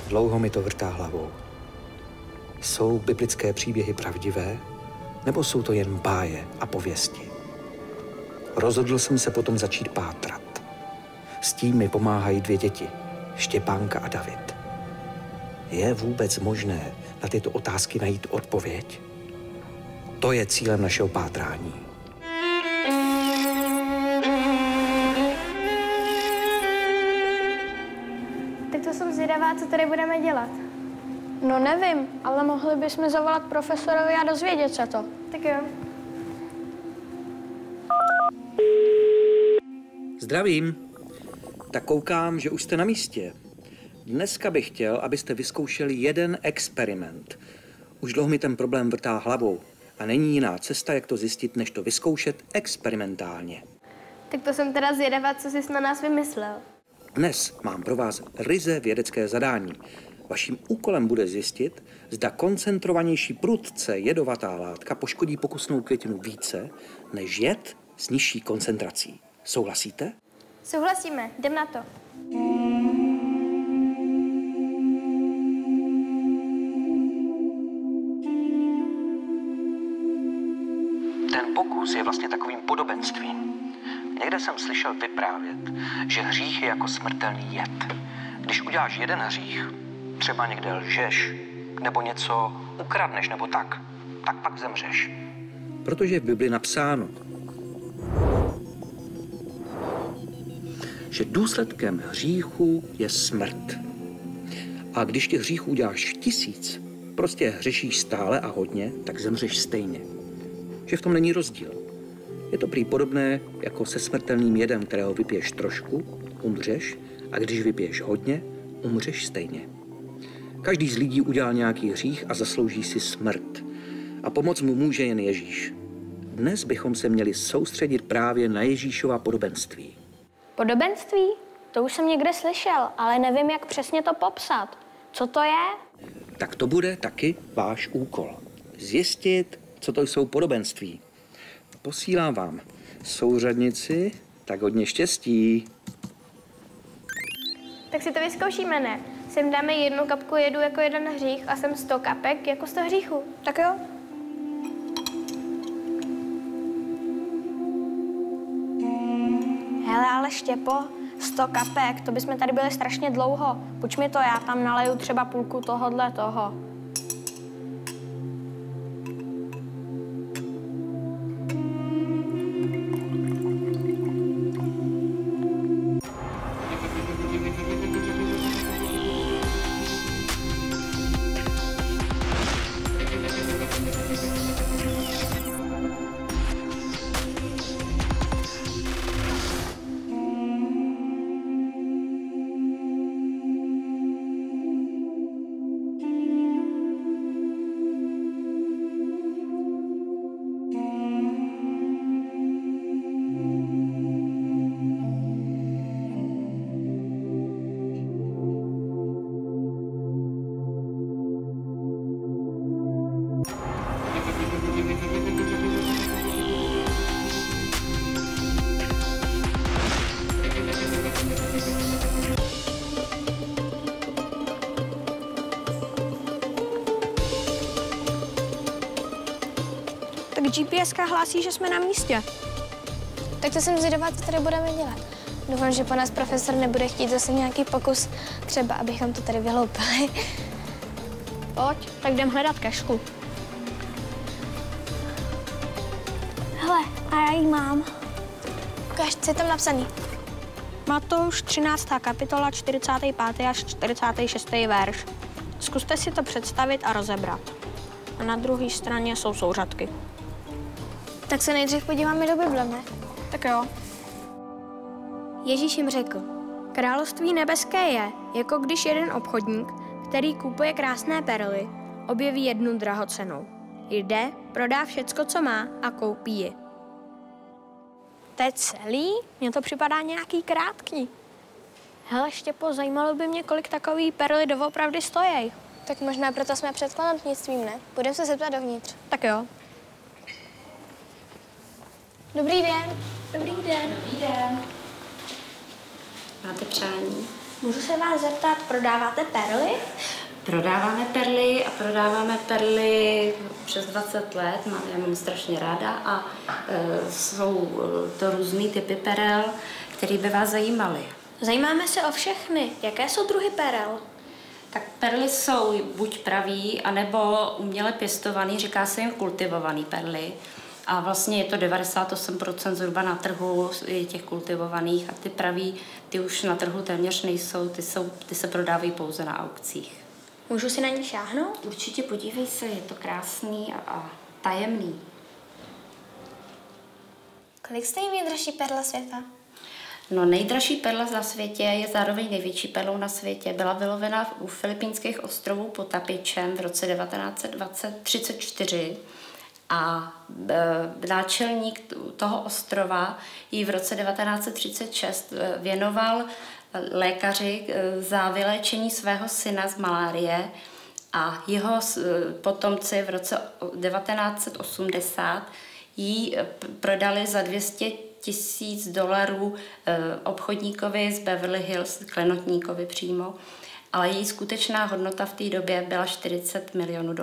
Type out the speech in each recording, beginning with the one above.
Dlouho mi to vrtá hlavou. Jsou biblické příběhy pravdivé, nebo jsou to jen báje a pověsti? Rozhodl jsem se potom začít pátrat. S tím mi pomáhají 2 děti, Štěpánka a David. Je vůbec možné na tyto otázky najít odpověď? To je cílem našeho pátrání. Tak to jsem zvědavá, co tady budeme dělat. No nevím, ale mohli bychom zavolat profesorovi a dozvědět se to. Tak jo. Zdravím. Tak koukám, že už jste na místě. Dneska bych chtěl, abyste vyzkoušeli jeden experiment. Už dlouho mi ten problém vrtá hlavou a není jiná cesta, jak to zjistit, než to vyzkoušet experimentálně. Tak to jsem teda zvědavá, co jsi na nás vymyslel. Dnes mám pro vás ryze vědecké zadání. Vaším úkolem bude zjistit, zda koncentrovanější prudce jedovatá látka poškodí pokusnou květinu více než jed s nižší koncentrací. Souhlasíte? Souhlasíme, jdem na to. Ten pokus je vlastně takovým podobenstvím. Někde jsem slyšel vyprávět, že hřích je jako smrtelný jed. Když uděláš jeden hřích, třeba někde lžeš, nebo něco ukradneš, nebo tak pak zemřeš. Protože je v Bibli napsáno, že důsledkem hříchu je smrt. A když těch hříchů uděláš 1000, prostě hřešíš stále a hodně, tak zemřeš stejně. Že v tom není rozdíl. Je to prý podobné jako se smrtelným jedem, kterého vypiješ trošku, umřeš, a když vypiješ hodně, umřeš stejně. Každý z lidí udělal nějaký hřích a zaslouží si smrt. A pomoct mu může jen Ježíš. Dnes bychom se měli soustředit právě na Ježíšova podobenství. Podobenství? To už jsem někde slyšel, ale nevím, jak přesně to popsat. Co to je? Tak to bude taky váš úkol. Zjistit, co to jsou podobenství. Posílám vám souřadnici, tak hodně štěstí. Tak si to vyzkoušíme, ne? Sem dáme 1 kapku jedu jako 1 hřích a sem 100 kapek jako 100 hříchů. Tak jo. Hele, ale Štěpo, 100 kapek, to bychom tady byli strašně dlouho. Půjč mi to, já tam naleju třeba půlku tohodle toho. Tak GPS-ka hlásí, že jsme na místě. Tak to jsem zvědavá, co tady budeme dělat. Doufám, že po nás profesor nebude chtít zase nějaký pokus, třeba abychom to tady vyloupili. Pojď, tak jdem hledat Kežku. Hele, a já ji mám. Ukáž, co je tam napsaný. Matouš 13. kapitola, 45. až 46. verš. Zkuste si to představit a rozebrat. A na druhé straně jsou souřadky. Tak se nejdřív podíváme do Bible, ne? Tak jo. Ježíš jim řekl. Království nebeské je, jako když jeden obchodník, který kupuje krásné perly, objeví jednu drahocennou. Jde, prodá všecko, co má a koupí ji. To je celý? Mně to připadá nějaký krátký. Hele, Štěpo, zajímalo by mě, kolik takový perly doopravdy stojí. Tak možná proto jsme před klanotnictvím, ne? Budeme se zeptat dovnitř. Tak jo. Dobrý den. Dobrý den. Dobrý den. Máte přání? Můžu se vás zeptat, prodáváte perly? Prodáváme perly přes 20 let, já mám strašně ráda a jsou to různý typy perel, které by vás zajímaly. Zajímáme se o všechny. Jaké jsou druhy perel? Tak perly jsou buď pravý, anebo uměle pěstovaný, říká se jim kultivovaný perly. A vlastně je to 98% zhruba na trhu těch kultivovaných a ty pravý, ty už na trhu téměř nejsou, ty se prodávají pouze na aukcích. Můžu si na ní šáhnout? Určitě podívej se, je to krásný a tajemný. Kolik stojí nejdražší perla světa? No, nejdražší perla na světě je zároveň největší perlou na světě. Byla vylovena u Filipínských ostrovů Potapičem v roce 1934 a náčelník toho ostrova ji v roce 1936 věnoval lékaři za vyléčení svého syna z malárie a jeho potomci v roce 1980 ji prodali za $200,000 obchodníkovi z Beverly Hills, klenotníkovi přímo, ale její skutečná hodnota v té době byla $40 milionů.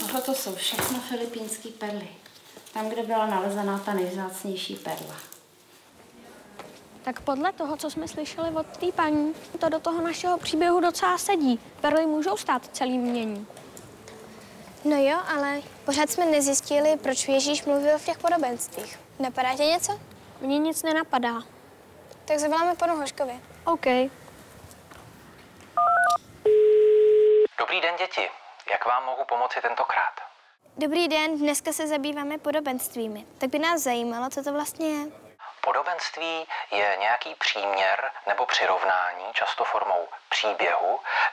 Tohle to jsou všechno filipínské perly. Tam, kde byla nalezená ta nejvzácnější perla. Tak podle toho, co jsme slyšeli od té paní, to do toho našeho příběhu docela sedí. Perly můžou stát celý mění. No jo, ale pořád jsme nezjistili, proč Ježíš mluvil v těch podobenstvích. Napadá tě něco? Mně nic nenapadá. Tak zavoláme panu Hoškovi. OK. Dobrý den, děti. Jak vám mohu pomoci tentokrát? Dobrý den, dneska se zabýváme podobenstvími. Tak by nás zajímalo, co to vlastně je. Podobenství je nějaký příměr nebo přirovnání, často formou příběhu,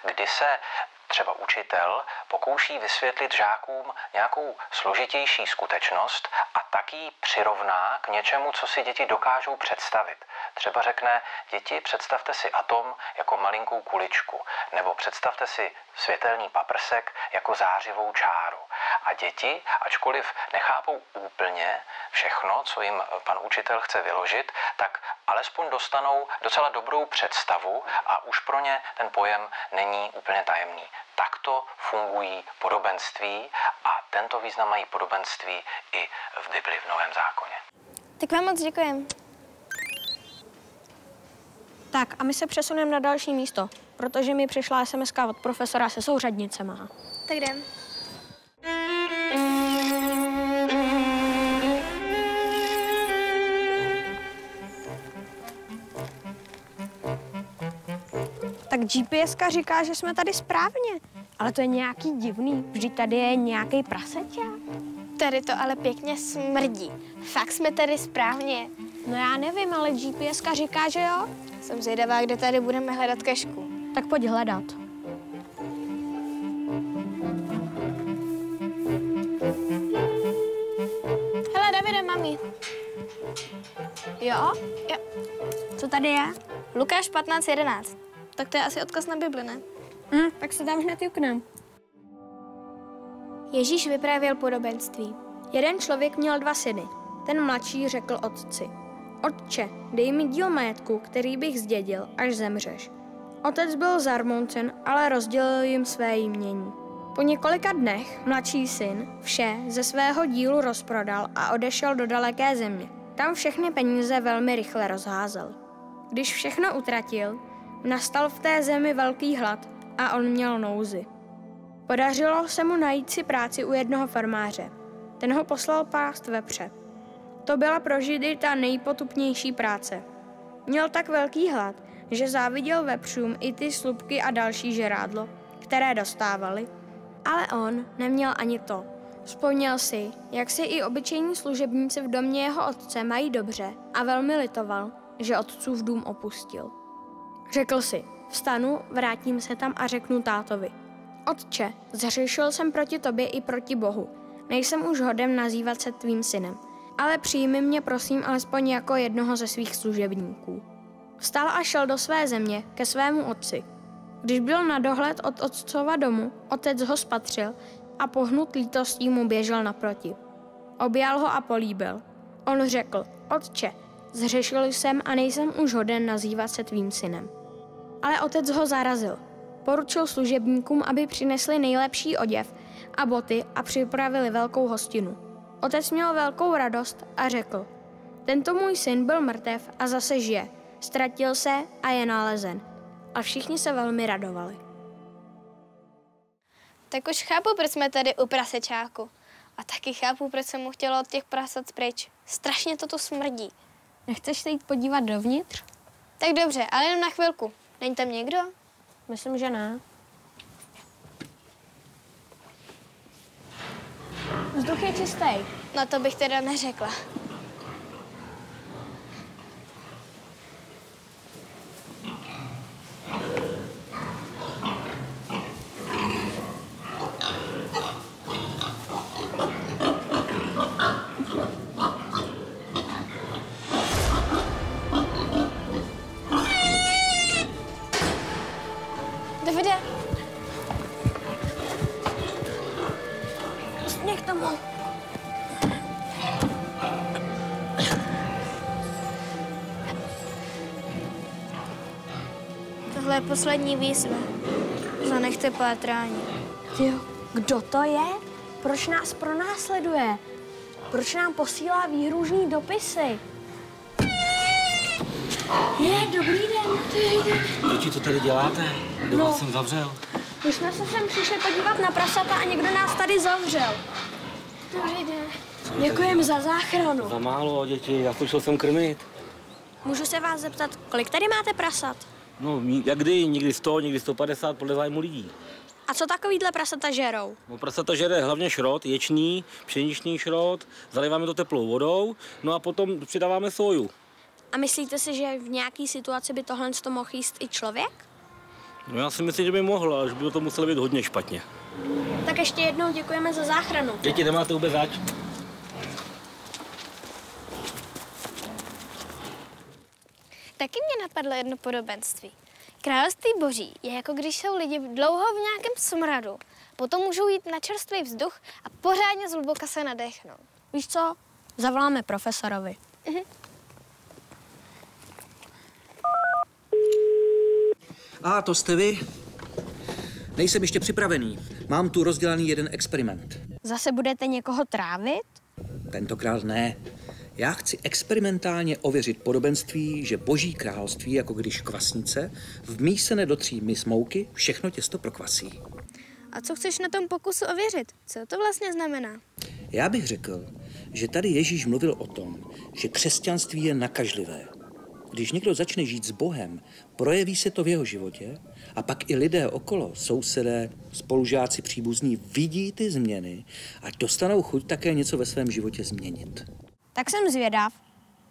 kdy se třeba učitel pokouší vysvětlit žákům nějakou složitější skutečnost a tak ji přirovná k něčemu, co si děti dokážou představit. Třeba řekne, děti, představte si atom jako malinkou kuličku, nebo představte si světelný paprsek jako zářivou čáru. A děti, ačkoliv nechápou úplně všechno, co jim pan učitel chce vyložit, tak alespoň dostanou docela dobrou představu a už pro ně ten pojem není úplně tajemný. Takto fungují podobenství a tento význam mají podobenství i v Bibli, v Novém zákoně. Tak vám moc děkujeme. Tak a my se přesuneme na další místo, protože mi přišla SMS-ka od profesora se souřadnicema. Tak jdem. Tak GPSka říká, že jsme tady správně, ale to je nějaký divný. Vždyť tady je nějaký praseťák. Tady to ale pěkně smrdí. Fakt jsme tady správně. No já nevím, ale GPSka říká, že jo. Jsem zvědavá, kde tady budeme hledat kešku. Tak pojď hledat. Hele, Davide, mami. Jo? Jo. Co tady je? Lukáš 15:11. Tak to je asi odkaz na Bibli, ne? Tak se tam hned juknem. Ježíš vyprávěl podobenství. Jeden člověk měl 2 syny. Ten mladší řekl otci: Otče, dej mi díl majetku, který bych zdědil, až zemřeš. Otec byl zarmoucen, ale rozdělil jim své jmění. Po několika dnech mladší syn vše ze svého dílu rozprodal a odešel do daleké země. Tam všechny peníze velmi rychle rozházel. Když všechno utratil, nastal v té zemi velký hlad a on měl nouzi. Podařilo se mu najít si práci u jednoho farmáře. Ten ho poslal pást vepře. To byla pro Židy ta nejpotupnější práce. Měl tak velký hlad, že záviděl vepřům i ty slupky a další žrádlo, které dostávali. Ale on neměl ani to. Vzpomněl si, jak si i obyčejní služebníci v domě jeho otce mají dobře a velmi litoval, že otcův dům opustil. Řekl si: vstanu, vrátím se tam a řeknu tátovi: Otče, zhřešil jsem proti tobě i proti Bohu. Nejsem už hoden nazývat se tvým synem, ale přijmi mě prosím alespoň jako jednoho ze svých služebníků. Vstal a šel do své země ke svému otci. Když byl na dohled od otcova domu, otec ho spatřil a pohnut lítostí mu běžel naproti. Objal ho a políbil. On řekl: Otče, zhřešil jsem a nejsem už hoden nazývat se tvým synem. Ale otec ho zarazil. Poručil služebníkům, aby přinesli nejlepší oděv a boty a připravili velkou hostinu. Otec měl velkou radost a řekl: tento můj syn byl mrtev a zase žije. Ztratil se a je nalezen. A všichni se velmi radovali. Tak už chápu, proč jsme tady u prasečáku. A taky chápu, proč jsem mu chtěla od těch prasat pryč. Strašně to tu smrdí. Nechceš se jít podívat dovnitř? Tak dobře, ale jenom na chvilku. Není tam někdo? Myslím, že ne. Vzduch je čistý. No to bych teda neřekla. Davide. Nech tomu. Tohle je poslední výzva. Zanechte pátrání. Jo, kdo to je? Proč nás pronásleduje? Proč nám posílá výhružní dopisy? Dobrý den. Děti, co tady děláte? Kdo vás jsem zavřel? My jsme se sem přišli podívat na prasata a někdo nás tady zavřel. Dobrý den. Děkujeme za záchranu. Za málo, děti, já to šel jsem krmit. Můžu se vás zeptat, kolik tady máte prasat? No, jak kdy, někdy 100, někdy 150, podle zájmu lidí. A co takovýhle prasata žerou? No, prasata žere hlavně šrot, ječný, pšeničný šrot, zaliváme to teplou vodou, no a potom přidáváme soju. A myslíte si, že v nějaké situaci by tohle mohl jíst i člověk? No já si myslím, že by mohl, ale že by to muselo být hodně špatně. Tak ještě jednou děkujeme za záchranu. Děti, nemáte vůbec zač? Taky mě napadlo jedno podobenství. Království boží je jako když jsou lidi dlouho v nějakém smradu. Potom můžou jít na čerstvý vzduch a pořádně zhluboka se nadechnout. Víš co? Zavoláme profesorovi. A to jste vy? Nejsem ještě připravený. Mám tu rozdělaný jeden experiment. Zase budete někoho trávit? Tentokrát ne. Já chci experimentálně ověřit podobenství, že boží království, jako když kvasnice, vmísené do 3 mis mouky, všechno těsto prokvasí. A co chceš na tom pokusu ověřit? Co to vlastně znamená? Já bych řekl, že tady Ježíš mluvil o tom, že křesťanství je nakažlivé. Když někdo začne žít s Bohem, projeví se to v jeho životě a pak i lidé okolo, sousedé, spolužáci, příbuzní, vidí ty změny a dostanou chuť také něco ve svém životě změnit. Tak jsem zvědav,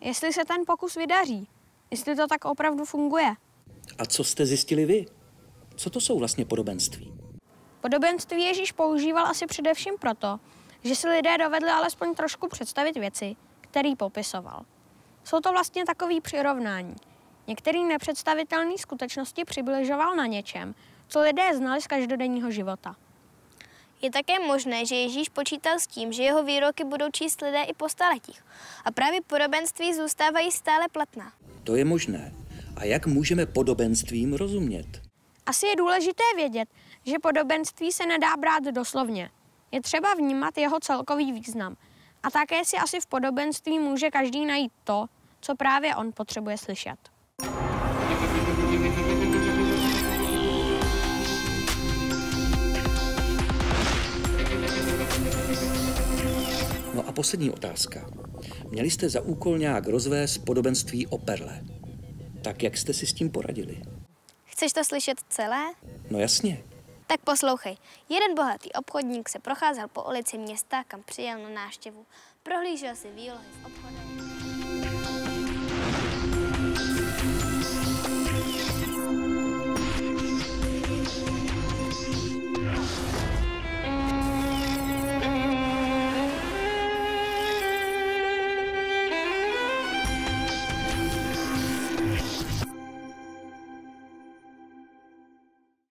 jestli se ten pokus vydaří. Jestli to tak opravdu funguje. A co jste zjistili vy? Co to jsou vlastně podobenství? Podobenství Ježíš používal asi především proto, že si lidé dovedli alespoň trošku představit věci, které popisoval. Jsou to vlastně takový přirovnání. Některý nepředstavitelný skutečnosti přibližoval na něčem, co lidé znali z každodenního života. Je také možné, že Ježíš počítal s tím, že jeho výroky budou číst lidé i po staletích. A právě podobenství zůstávají stále platná. To je možné. A jak můžeme podobenstvím rozumět? Asi je důležité vědět, že podobenství se nedá brát doslovně. Je třeba vnímat jeho celkový význam. A také si asi v podobenství může každý najít to, co právě on potřebuje slyšet. No a poslední otázka. Měli jste za úkol nějak rozvést podobenství o perle. Tak jak jste si s tím poradili? Chceš to slyšet celé? No jasně. Tak poslouchej. Jeden bohatý obchodník se procházel po ulici města, kam přijel na návštěvu. Prohlížel si výlohy v obchodech.